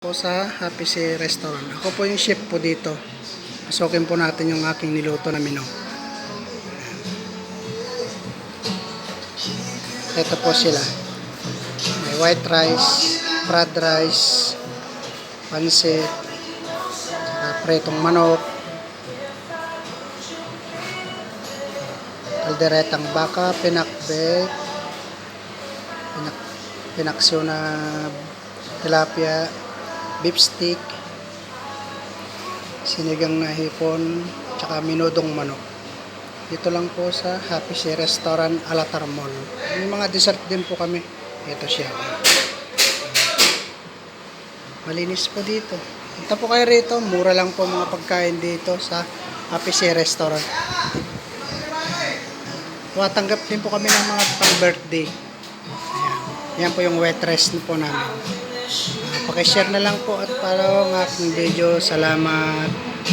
Po sa Happy Sea Restaurant. Ako po yung chef po dito. Pasukin po natin yung aking niluto na menu. Ito po sila. May white rice, fried rice, pansit, pretong manok, kalderetang baka, pinakbet, pinaksyo na tilapia, beef stick, sinigang na hipon, tsaka minudong manok. Dito lang po sa Happy Sea Restaurant, Alatar Mall. May mga dessert din po kami. Ito siya. Malinis po dito. Punta po kayo rito. Mura lang po mga pagkain dito sa Happy Sea Restaurant. Tanggap din po kami ng mga pang-birthday. Ayan. Yan po yung waitress po namin. Pakishare na lang po at follow ang aking video. Salamat.